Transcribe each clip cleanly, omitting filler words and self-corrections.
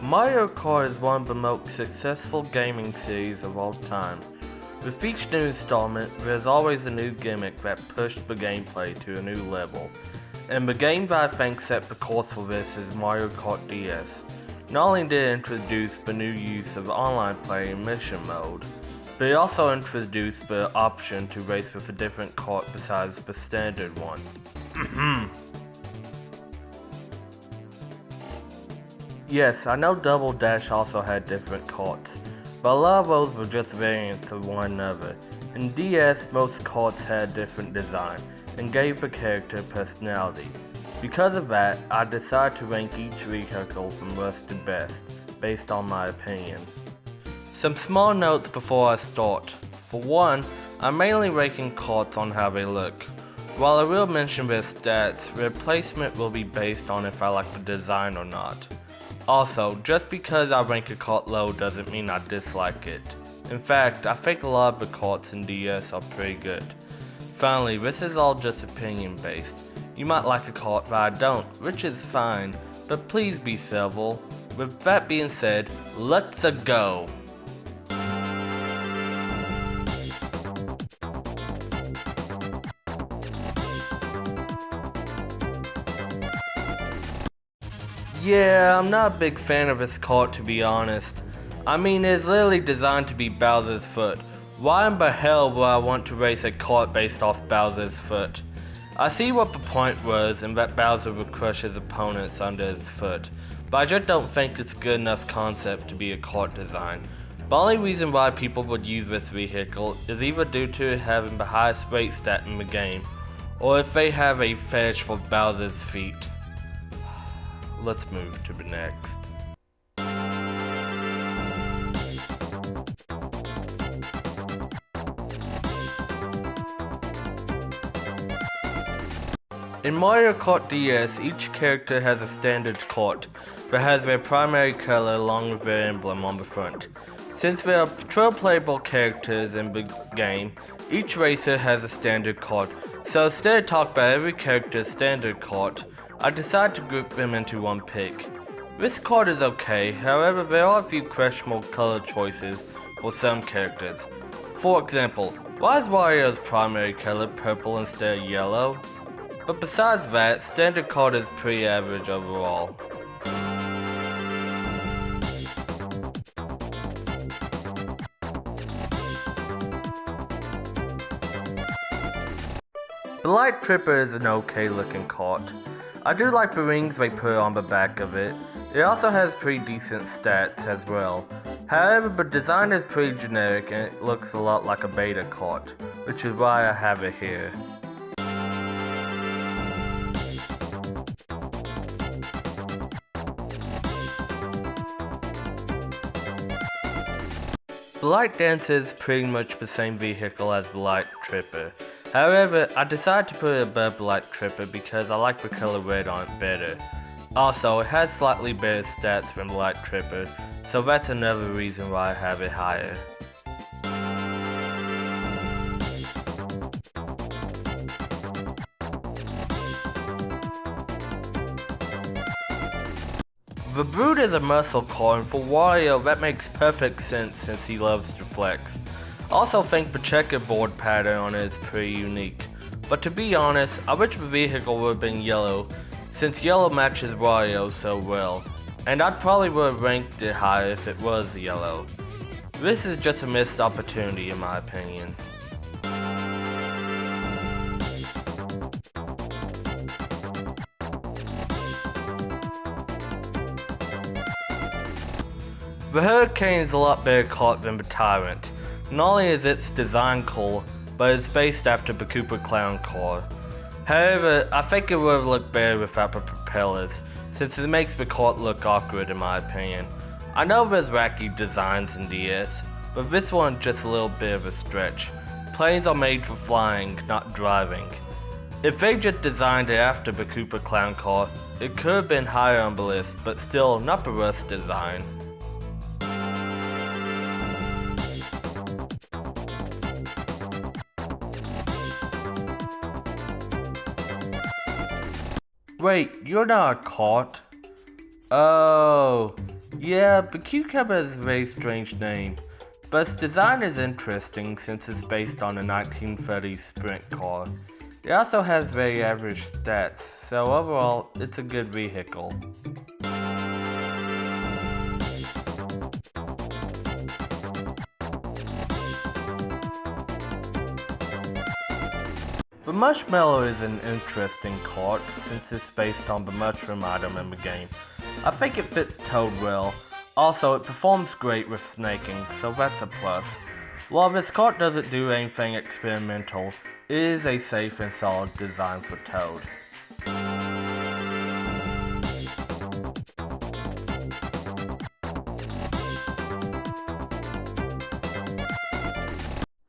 Mario Kart is one of the most successful gaming series of all time. With each new installment, there's always a new gimmick that pushed the gameplay to a new level. And the game that I think set the course for this is Mario Kart DS. Not only did it introduce the new use of online play in mission mode, but it also introduced the option to race with a different kart besides the standard one. Yes, I know Double Dash also had different karts, but a lot of those were just variants of one another. In DS, most karts had different design, and gave the character personality. Because of that, I decided to rank each vehicle from worst to best, based on my opinion. Some small notes before I start. For one, I'm mainly ranking karts on how they look. While I will mention their stats, their placement will be based on if I like the design or not. Also, just because I rank a kart low doesn't mean I dislike it. In fact, I think a lot of the karts in DS are pretty good. Finally, this is all just opinion based. You might like a kart but I don't, which is fine, but please be civil. With that being said, let's go! Yeah, I'm not a big fan of this kart to be honest. I mean, it's literally designed to be Bowser's foot. Why in the hell would I want to race a kart based off Bowser's foot? I see what the point was and that Bowser would crush his opponents under his foot, but I just don't think it's a good enough concept to be a kart design. The only reason why people would use this vehicle is either due to it having the highest rate stat in the game, or if they have a fetish for Bowser's feet. Let's move to the next. In Mario Kart DS, each character has a standard kart that has their primary color along with their emblem on the front. Since there are patrol playable characters in the game, each racer has a standard kart, so instead of talking about every character's standard kart, I decided to group them into one pick. This kart is okay, however there are a few questionable color choices for some characters. For example, why is Wario's primary color purple instead of yellow? But besides that, standard kart is pretty average overall. The Light Tripper is an okay looking kart. I do like the rings they put on the back of it. It also has pretty decent stats as well. However, the design is pretty generic and it looks a lot like a beta kart, which is why I have it here. The Light Dancer is pretty much the same vehicle as the Light Tripper. However, I decided to put it above the Light Tripper because I like the color red on it better. Also, it has slightly better stats than the Light Tripper, so that's another reason why I have it higher. The Brute is a muscle car, and for Wario that makes perfect sense since he loves to flex. Also think the checkerboard pattern on it is pretty unique. But to be honest, I wish the vehicle would have been yellow, since yellow matches Wario so well. And I probably would have ranked it higher if it was yellow. This is just a missed opportunity in my opinion. The Hurricane is a lot better kart than the Tyrant. Not only is its design cool, but it's based after the Koopa Clown car. However, I think it would have looked better without the propellers, since it makes the kart look awkward in my opinion. I know there's wacky designs in DS, but this one's just a little bit of a stretch. Planes are made for flying, not driving. If they just designed it after the Koopa Clown car, it could have been higher on the list, but still not the worst design. Wait, you're not a kart? Oh, Yeah, but Cucumber is a very strange name. But its design is interesting since it's based on a 1930s sprint car. It also has very average stats, so overall, it's a good vehicle. The Mushmellow is an interesting kart since it's based on the mushroom item in the game. I think it fits Toad well. Also, it performs great with snaking, so that's a plus. While this kart doesn't do anything experimental, it is a safe and solid design for Toad.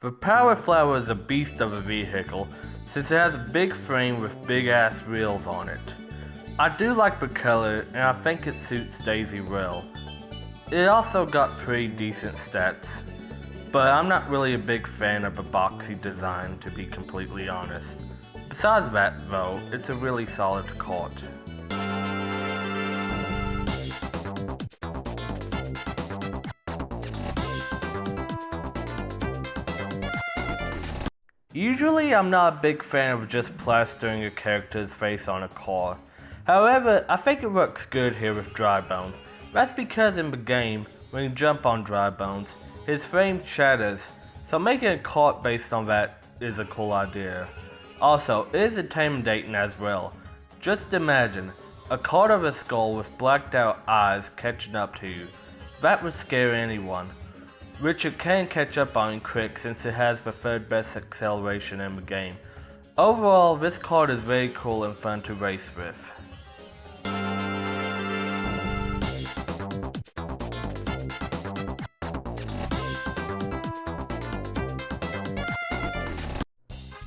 The Power Flower is a beast of a vehicle, since it has a big frame with big ass wheels on it. I do like the color, and I think it suits Daisy well. It also got pretty decent stats, but I'm not really a big fan of the boxy design, to be completely honest. Besides that though, it's a really solid kart. Usually I'm not a big fan of just plastering a character's face on a car. However, I think it works good here with Dry Bones. That's because in the game, when you jump on Dry Bones, his frame shatters, so making a kart based on that is a cool idea. Also, it is intimidating as well. Just imagine, a kart of a skull with blacked out eyes catching up to you. That would scare anyone. Which it can catch up on quick since it has the third best acceleration in the game. Overall, this kart is very cool and fun to race with.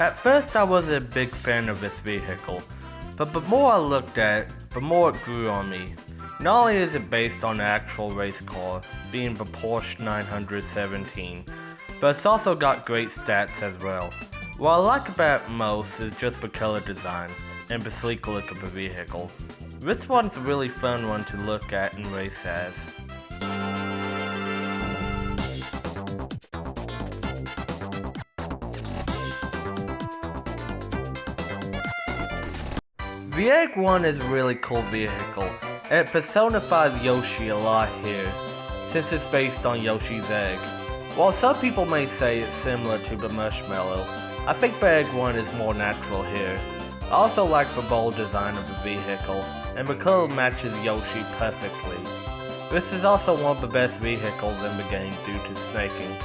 At first I wasn't a big fan of this vehicle, but the more I looked at it, the more it grew on me. Not only is it based on an actual race car, being the Porsche 917, but it's also got great stats as well. What I like about it most is just the color design, and the sleek look of the vehicle. This one's a really fun one to look at and race as. The Egg one is a really cool vehicle, and it personifies Yoshi a lot here, since it's based on Yoshi's egg. While some people may say it's similar to the Mushmellow, I think the Egg one is more natural here. I also like the bold design of the vehicle, and the color matches Yoshi perfectly. This is also one of the best vehicles in the game due to snaking,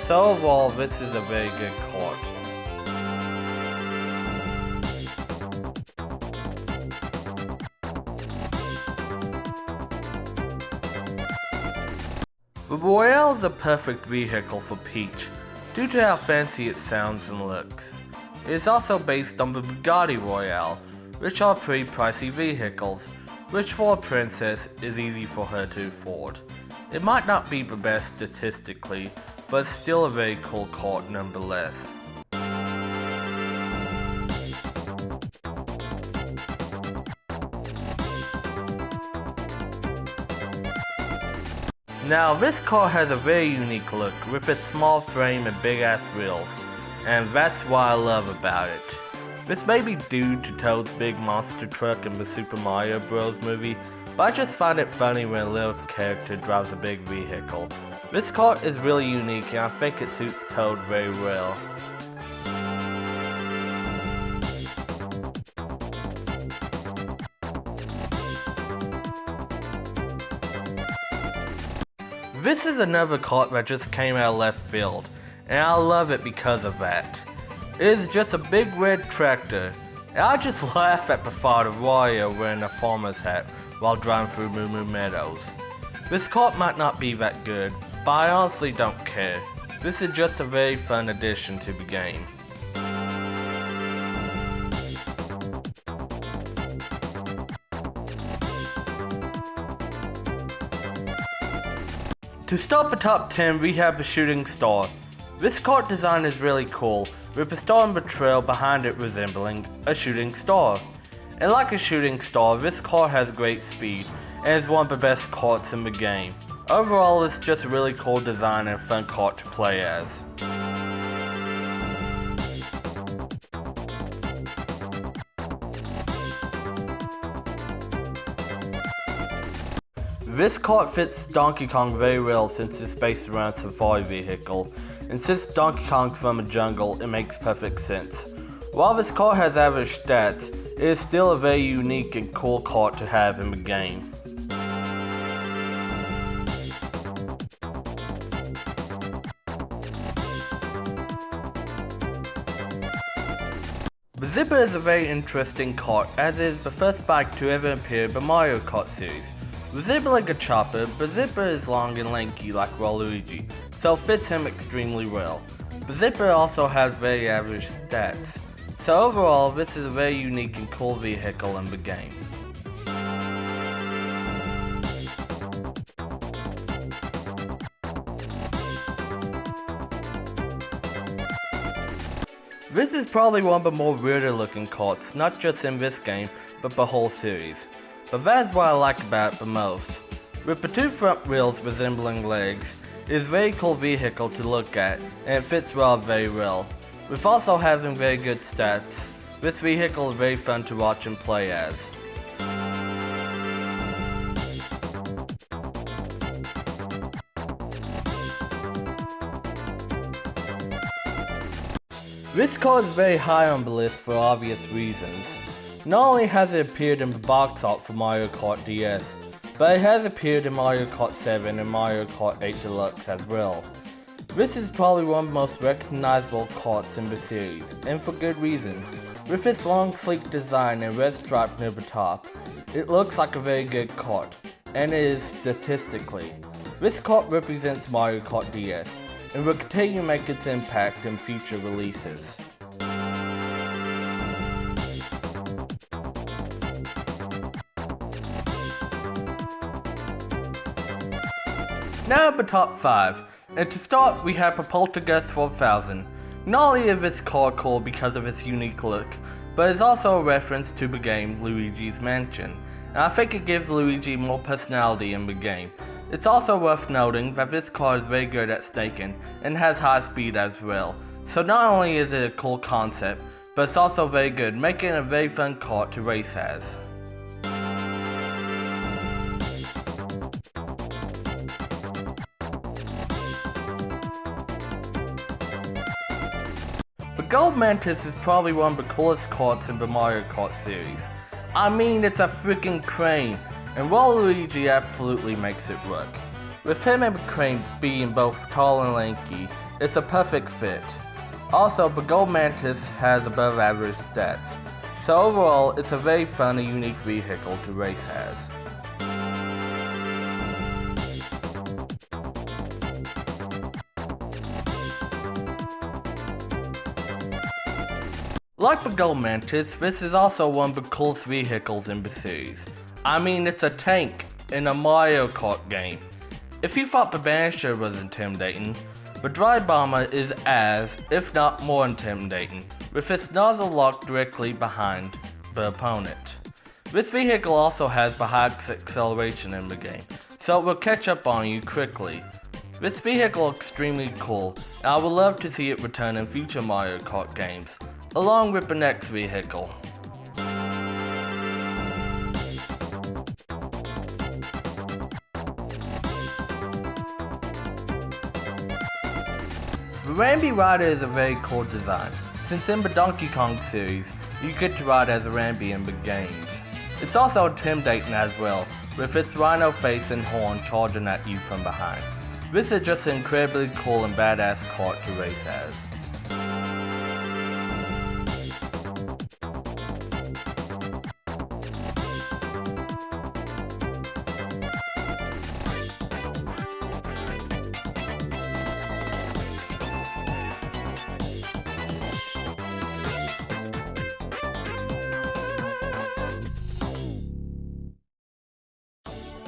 so overall this is a very good kart. The Royale is a perfect vehicle for Peach, due to how fancy it sounds and looks. It is also based on the Bugatti Royale, which are pretty pricey vehicles, which for a princess is easy for her to afford. It might not be the best statistically, but it's still a very cool kart nonetheless. Now this car has a very unique look with its small frame and big ass wheels, and that's what I love about it. This may be due to Toad's big monster truck in the Super Mario Bros. Movie, but I just find it funny when a little character drives a big vehicle. This car is really unique and I think it suits Toad very well. This is another kart that just came out of left field, and I love it because of that. It is just a big red tractor, and I just laugh at the thought of Mario wearing a farmer's hat while driving through Moo Moo Meadows. This kart might not be that good, but I honestly don't care. This is just a very fun addition to the game. To start the top 10, we have the Shooting Star. This kart design is really cool, with the star on the trail behind it resembling a shooting star. And like a shooting star, this car has great speed, and is one of the best karts in the game. Overall, it's just a really cool design and fun kart to play as. This kart fits Donkey Kong very well since it's based around a safari vehicle, and since Donkey Kong's from a jungle, it makes perfect sense. While this kart has average stats, it is still a very unique and cool kart to have in the game. The Zipper is a very interesting kart, as it is the first bike to ever appear in the Mario Kart series. The Zipper like a chopper, but Zipper is long and lanky like Waluigi, so it fits him extremely well. The Zipper also has very average stats, so overall this is a very unique and cool vehicle in the game. This is probably one of the more weirder looking karts, not just in this game, but the whole series. But that's what I like about it the most. With the two front wheels resembling legs, it is a very cool vehicle to look at, and it fits Rob very well. With also having very good stats, this vehicle is very fun to watch and play as. This car is very high on the list for obvious reasons. Not only has it appeared in the box art for Mario Kart DS, but it has appeared in Mario Kart 7 and Mario Kart 8 Deluxe as well. This is probably one of the most recognizable karts in the series, and for good reason. With its long sleek design and red stripe near the top, it looks like a very good kart, and it is statistically. This kart represents Mario Kart DS, and will continue to make its impact in future releases. Now the top 5, and to start we have the Poltergust 4000. Not only is this car cool because of its unique look, but it's also a reference to the game Luigi's Mansion, and I think it gives Luigi more personality in the game. It's also worth noting that this car is very good at staking and has high speed as well, so not only is it a cool concept, but it's also very good, making it a very fun car to race as. The Gold Mantis is probably one of the coolest karts in the Mario Kart series. I mean, it's a freaking crane, and Waluigi absolutely makes it work. With him and the crane being both tall and lanky, it's a perfect fit. Also, the Gold Mantis has above average stats, so overall it's a very fun and unique vehicle to race as. Like the Gold Mantis, this is also one of the coolest vehicles in the series. I mean, it's a tank in a Mario Kart game. If you thought the Banisher was intimidating, the Dry Bomber is as, if not more intimidating, with its nozzle locked directly behind the opponent. This vehicle also has the highest acceleration in the game, so it will catch up on you quickly. This vehicle is extremely cool, and I would love to see it return in future Mario Kart games, along with the next vehicle. The Rambi Ride is a very cool design, since in the Donkey Kong series, you get to ride as a Rambi in the games. It's also intimidating as well, with its rhino face and horn charging at you from behind. This is just an incredibly cool and badass kart to race as.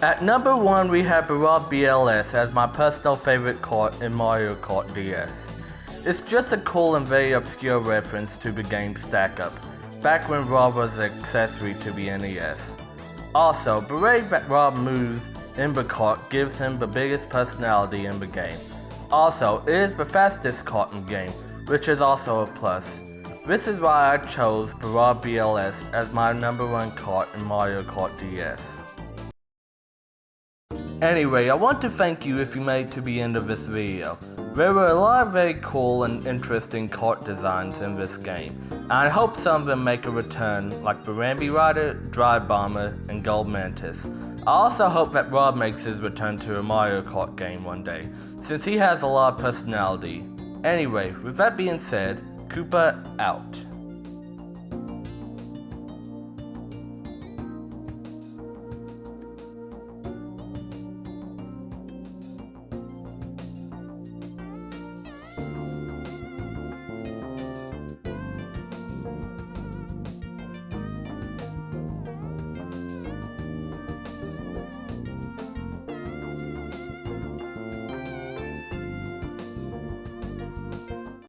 At number 1 we have the Rob BLS as my personal favorite kart in Mario Kart DS. It's just a cool and very obscure reference to the game Stack Up, back when Rob was an accessory to the NES. Also, the way that Rob moves in the kart gives him the biggest personality in the game. Also, it is the fastest kart in the game, which is also a plus. This is why I chose the Rob BLS as my number 1 kart in Mario Kart DS. Anyway, I want to thank you if you made it to the end of this video. There were a lot of very cool and interesting kart designs in this game, and I hope some of them make a return like the Rambi Ride, Drive Bomber, and Gold Mantis. I also hope that Rob makes his return to a Mario Kart game one day, since he has a lot of personality. Anyway, with that being said, Koopa out.